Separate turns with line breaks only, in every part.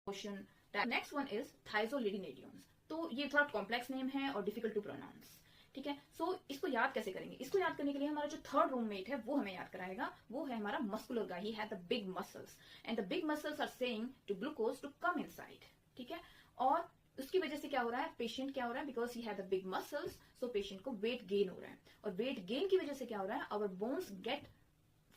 Motion. Next one is thiazolidinediones. तो ये थोड़ा कॉम्प्लेक्स नेम है और डिफिकल्ट टू प्रोनाउंस, ठीक है। सो इसको याद कैसे करेंगे? इसको याद करने के लिए हमारा जो थर्ड रूममेट है वो हमें याद कराएगा, वो है हमारा muscular guy. He had the big muscles and the big muscles are saying to glucose to come inside, ठीक है। और उसकी वजह से क्या हो रहा है, पेशेंट क्या हो रहा है, because he had the big muscles, so patient को वेट गेन हो रहा है। और वेट गेन की वजह से क्या हो रहा है, आवर बोन्स गेट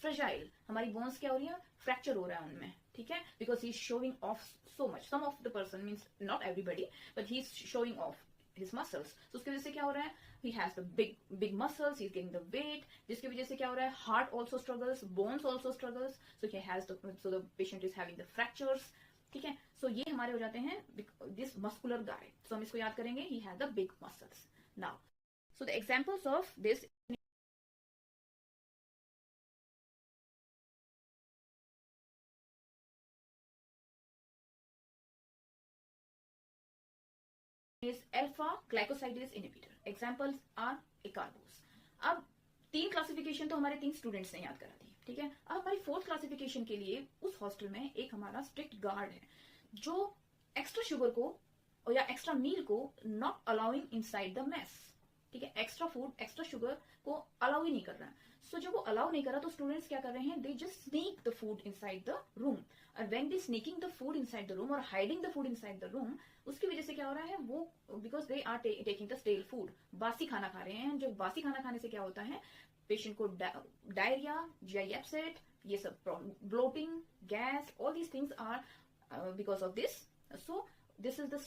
फ्रेजाइल, हमारी बोन्स क्या हो रही है, फ्रैक्चर हो रहा है उनमें, ठीक है, because he is showing off so much. Some of the person means not everybody, but he is showing off his muscles। तो उसकी वजह से क्या हो रहा है, he has the big muscles, he's getting the weight, जिसकी वजह से क्या हो रहा है, heart also struggles, bones also struggles, so the patient is having the fractures, ठीक है। सो ये हमारे हो जाते हैं दिस मस्कुलर गाय। सो हम इसको याद करेंगे, he had the big muscles। now so the examples of this is alpha glycosidase inhibitor, examples are acarbose। अब तीन क्लासिफिकेशन तो हमारे तीन स्टूडेंट्स ने याद करा दी, ठीक है। अब हमारी फोर्थ क्लासिफिकेशन के लिए उस हॉस्टल में एक हमारा स्ट्रिक्ट गार्ड है जो एक्स्ट्रा शुगर को या एक्स्ट्रा मील को not allowing inside the mess, ठीक है। एक्स्ट्रा फूड, एक्स्ट्रा शुगर को अलाउ ही नहीं कर रहा है। सो जब वो अलाउ नहीं कर रहा तो स्टूडेंट्स क्या कर रहे हैं, they just sneak the food inside the room. और when they sneaking the food inside the room और hiding the food inside the room, उसकी वजह से क्या हो रहा है, वो because they are taking the stale food, बासी खाना खा रहे हैं। जो बासी खाना खाने से क्या होता है, पेशेंट को डायरिया, जीआई अपसेट, ये सब bloating, gas, all these things are because of this. So this is the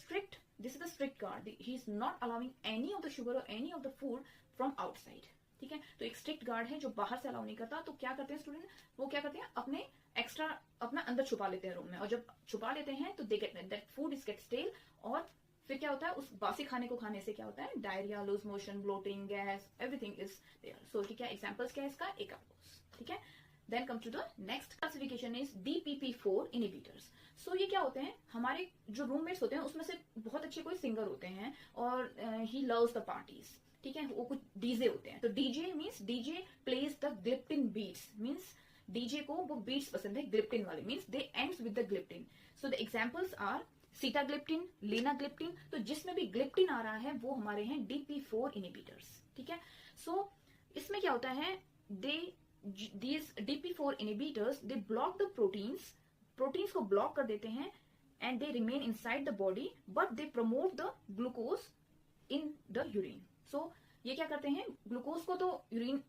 strict guard, he is not allowing any of the sugar or any of the food from outside, ठीक है। तो एक strict guard है जो बाहर से allow नहीं करता। तो क्या करते हैं स्टूडेंट, वो क्या करते हैं, अपने एक्स्ट्रा अपना अंदर छुपा लेते हैं रूम में, और जब छुपा लेते हैं तो they get that food is get stale, और फिर क्या होता है, उस बासी खाने को खाने से क्या होता है, diarrhoea, loose motion, bloating, gas, everything is there. So ठीक है, एग्जांपल्स क्या है इसका, एकार्बोस, ठीक है। Then come to the next classification is DPP4 inhibitors. So ये क्या होते हैं, हमारे जो रूममेट्स होते हैं उसमें से बहुत अच्छे कोई सिंगर होते हैं और ही लव्स द पार्टीज, ठीक है। वो कुछ डीजे होते हैं, तो DJ means DJ plays the gliptin beats, means DJ को वो बीट्स पसंद है ग्लिप्टिन वाले, means they ends with the gliptin. So the examples are sitagliptin, linagliptin. तो जिसमें भी ग्लिप्टिन आ रहा है वो हमारे हैं DP4 इनहिबिटर्स, ठीक है। सो इसमें क्या होता है, these DP4 inhibitors they block the proteins को ब्लॉक कर देते हैं, and they remain inside the body but they promote the glucose in the urine। so ये क्या करते हैं, ग्लूकोज को तो यूरिन